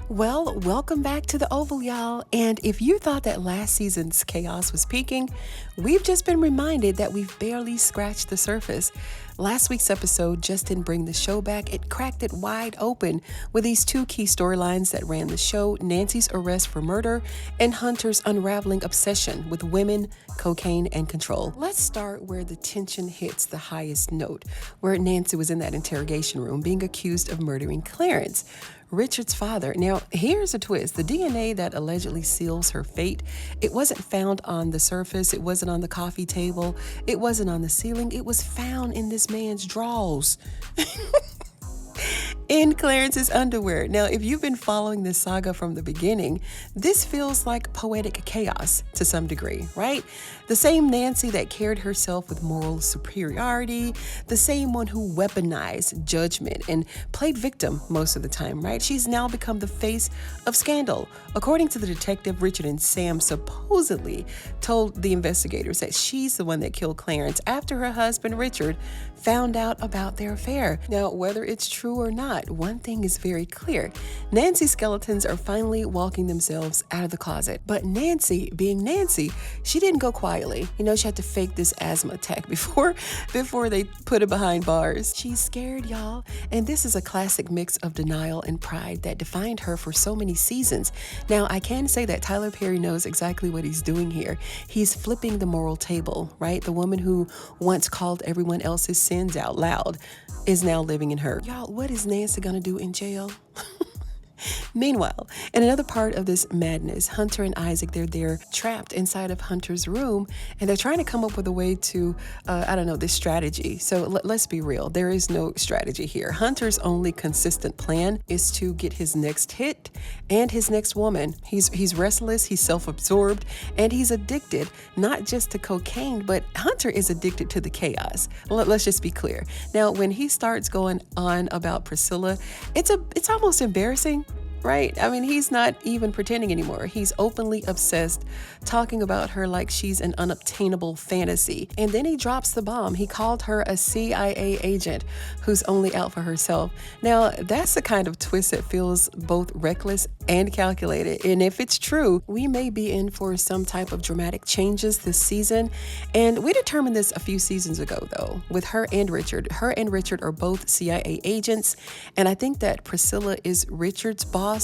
Well, welcome back to the Oval, y'all. And if you thought that last season's chaos was peaking, we've just been reminded that we've barely scratched the surface. Last week's episode just didn't bring the show back, it cracked it wide open with these two key storylines that ran the show: Nancy's arrest for murder and Hunter's unraveling obsession with women, cocaine, and control. Let's start where the tension hits the highest note, where Nancy was in that interrogation room being accused of murdering Clarence, Richard's father. Now, here's a twist. The DNA that allegedly seals her fate, it wasn't found on the surface, it wasn't on the coffee table, it wasn't on the ceiling, it was found in this man's drawers. In Clarence's underwear. Now, if you've been following this saga from the beginning, this feels like poetic chaos to some degree, right? The same Nancy that carried herself with moral superiority, the same one who weaponized judgment and played victim most of the time, right? She's now become the face of scandal. According to the detective, Richard and Sam supposedly told the investigators that she's the one that killed Clarence after her husband, Richard, found out about their affair. Now, whether it's true or not, one thing is very clear. Nancy's skeletons are finally walking themselves out of the closet. But Nancy, being Nancy, she didn't go quietly. She had to fake this asthma attack before they put her behind bars. She's scared, y'all. And this is a classic mix of denial and pride that defined her for so many seasons. Now, I can say that Tyler Perry knows exactly what he's doing here. He's flipping the moral table, right? The woman who once called everyone else's sins out loud is now living in her. Y'all, what is Nancy gonna do in jail? Meanwhile, in another part of this madness, Hunter and Isaac, they're there trapped inside of Hunter's room, and they're trying to come up with a way to, this strategy. So let's be real. There is no strategy here. Hunter's only consistent plan is to get his next hit and his next woman. He's restless, he's self-absorbed, and he's addicted, not just to cocaine, but Hunter is addicted to the chaos. Let's just be clear. Now, when he starts going on about Priscilla, it's almost embarrassing. Right? I mean, he's not even pretending anymore. He's openly obsessed, talking about her like she's an unobtainable fantasy. And then he drops the bomb. He called her a CIA agent who's only out for herself. Now, that's the kind of twist that feels both reckless and calculated. And if it's true, we may be in for some type of dramatic changes this season. And we determined this a few seasons ago, though, with her and Richard. Her and Richard are both CIA agents. And I think that Priscilla is Richard's boss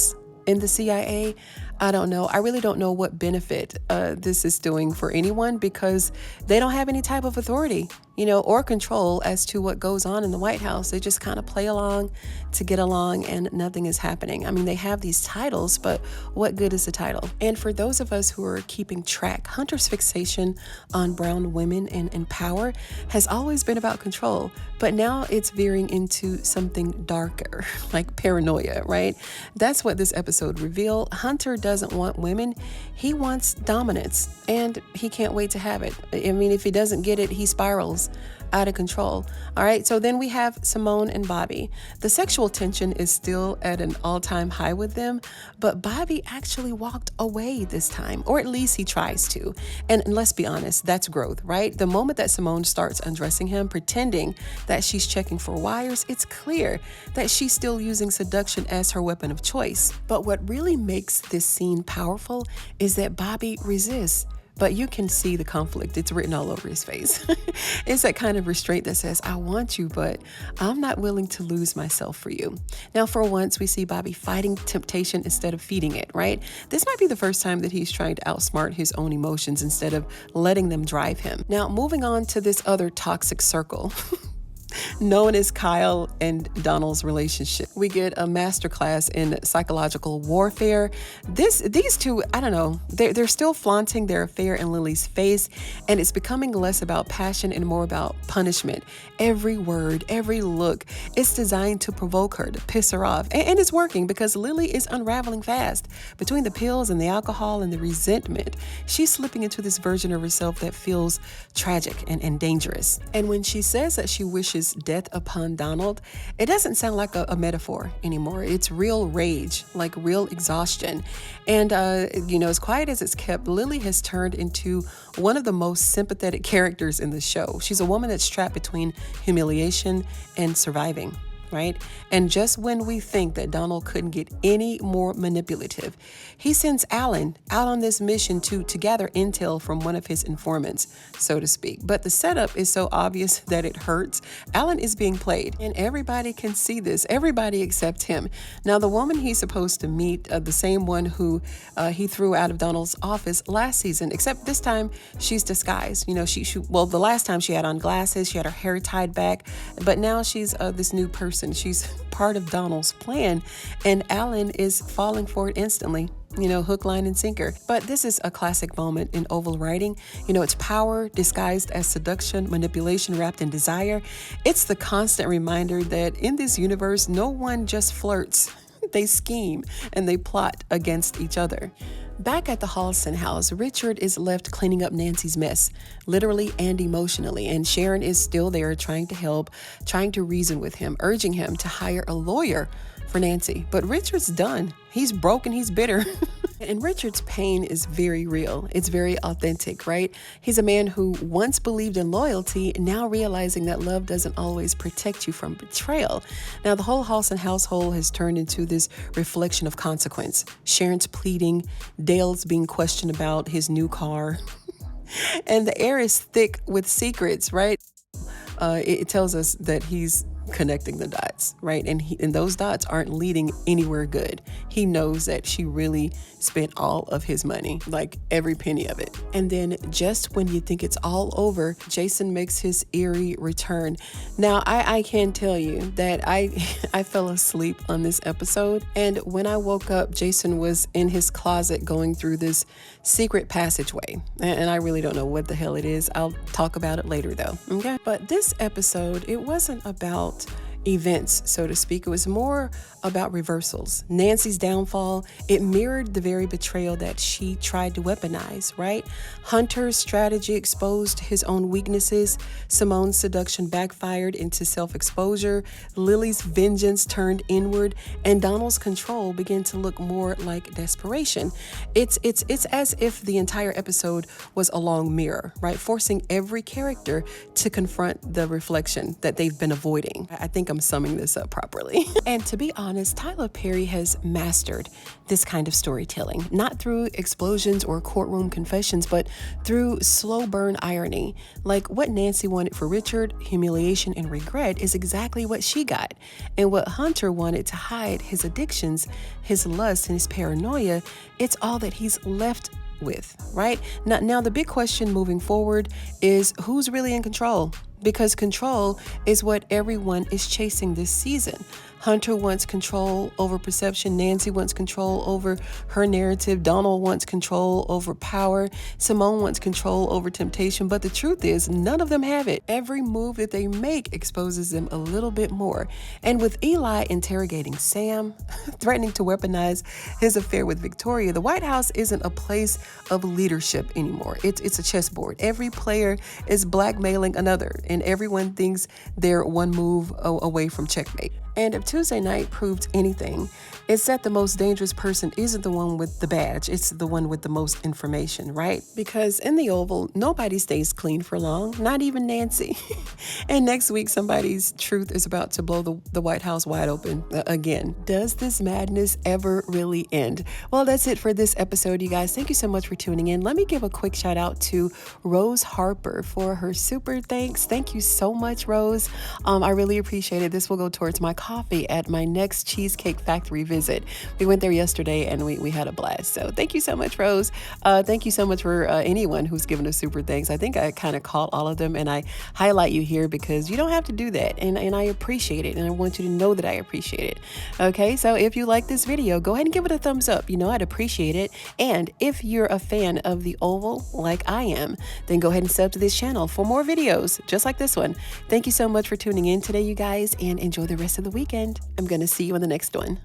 in the CIA. I don't know. I really don't know what benefit this is doing for anyone, because they don't have any type of authority, or control as to what goes on in the White House. They just kind of play along to get along, and nothing is happening. I mean, they have these titles, but what good is the title? And for those of us who are keeping track, Hunter's fixation on brown women and power has always been about control, but now it's veering into something darker, like paranoia, right? That's what this episode revealed. Hunter doesn't want women, he wants dominance, and he can't wait to have it. I mean, if he doesn't get it, he spirals out of control. All right, so then we have Simone and Bobby. The sexual tension is still at an all-time high with them, but Bobby actually walked away this time, or at least he tries to. And let's be honest, that's growth, right? The moment that Simone starts undressing him, pretending that she's checking for wires, it's clear that she's still using seduction as her weapon of choice. But what really makes this scene powerful is that Bobby resists. But you can see the conflict. It's written all over his face. It's that kind of restraint that says, I want you, but I'm not willing to lose myself for you. Now, for once, we see Bobby fighting temptation instead of feeding it, right? This might be the first time that he's trying to outsmart his own emotions instead of letting them drive him. Now, moving on to this other toxic circle. Known as Kyle and Donald's relationship. We get a masterclass in psychological warfare. These two, I don't know, they're still flaunting their affair in Lily's face, and it's becoming less about passion and more about punishment. Every word, every look, it's designed to provoke her, to piss her off. And it's working, because Lily is unraveling fast. Between the pills and the alcohol and the resentment, she's slipping into this version of herself that feels tragic and dangerous. And when she says that she wishes death upon Donald, it doesn't sound like a metaphor anymore. It's real rage, like real exhaustion. And, as quiet as it's kept, Lily has turned into one of the most sympathetic characters in the show. She's a woman that's trapped between humiliation and surviving. right? And just when we think that Donald couldn't get any more manipulative, he sends Alan out on this mission to gather intel from one of his informants, so to speak. But the setup is so obvious that it hurts. Alan is being played, and everybody can see this. Everybody except him. Now, the woman he's supposed to meet, the same one who he threw out of Donald's office last season, except this time she's disguised. You know, well, the last time she had on glasses, she had her hair tied back, but now she's this new person. She's part of Donald's plan, and Alan is falling for it instantly. You know, hook, line, and sinker. But this is a classic moment in Oval writing. You know, it's power disguised as seduction, manipulation wrapped in desire. It's the constant reminder that in this universe, no one just flirts. They scheme and they plot against each other. Back at the Hallsen house, Richard is left cleaning up Nancy's mess, literally and emotionally, and Sharon is still there trying to help, trying to reason with him, urging him to hire a lawyer for Nancy. But Richard's done. He's broken, he's bitter. And Richard's pain is very real. It's very authentic, right? He's a man who once believed in loyalty, now realizing that love doesn't always protect you from betrayal. Now, the whole Hallsen household has turned into this reflection of consequence. Sharon's pleading, Dale's being questioned about his new car, and the air is thick with secrets, right? It tells us that he's connecting the dots, right? And those dots aren't leading anywhere good. He knows that she really spent all of his money, like every penny of it. And then just when you think it's all over, Jason makes his eerie return. Now, I can tell you that I fell asleep on this episode. And when I woke up, Jason was in his closet going through this secret passageway. And I really don't know what the hell it is. I'll talk about it later though, okay? But this episode, it wasn't about events, so to speak. It was more about reversals. Nancy's downfall, it mirrored the very betrayal that she tried to weaponize, right? Hunter's strategy exposed his own weaknesses. Simone's seduction backfired into self-exposure. Lily's vengeance turned inward, and Donald's control began to look more like desperation. It's as if the entire episode was a long mirror, right? Forcing every character to confront the reflection that they've been avoiding. I think I'm summing this up properly. And to be honest, Tyler Perry has mastered this kind of storytelling, not through explosions or courtroom confessions, but through slow burn irony. Like what Nancy wanted for Richard, humiliation and regret, is exactly what she got. And what Hunter wanted to hide, his addictions, his lust, and his paranoia, it's all that he's left with, right? Now the big question moving forward is who's really in control? Because control is what everyone is chasing this season. Hunter wants control over perception. Nancy wants control over her narrative. Donald wants control over power. Simone wants control over temptation. But the truth is, none of them have it. Every move that they make exposes them a little bit more. And with Eli interrogating Sam, threatening to weaponize his affair with Victoria, the White House isn't a place of leadership anymore. It's a chessboard. Every player is blackmailing another, and everyone thinks they're one move away from checkmate. And if Tuesday night proved anything, it's that the most dangerous person isn't the one with the badge, it's the one with the most information, right? Because in the Oval, nobody stays clean for long, not even Nancy. And next week, somebody's truth is about to blow the White House wide open again. Does this madness ever really end? Well, that's it for this episode, you guys. Thank you so much for tuning in. Let me give a quick shout out to Rose Harper for her super thanks. Thank you so much, Rose. I really appreciate it. This will go towards my coffee at my next Cheesecake Factory visit. We went there yesterday and we had a blast. So thank you so much, Rose. Thank you so much for anyone who's given us super thanks. I think I kind of caught all of them and I highlight you here because you don't have to do that. And I appreciate it. And I want you to know that I appreciate it. Okay, so if you like this video, go ahead and give it a thumbs up. You know, I'd appreciate it. And if you're a fan of the Oval like I am, then go ahead and sub to this channel for more videos just like this one. Thank you so much for tuning in today, you guys, and enjoy the rest of the weekend. I'm going to see you on the next one.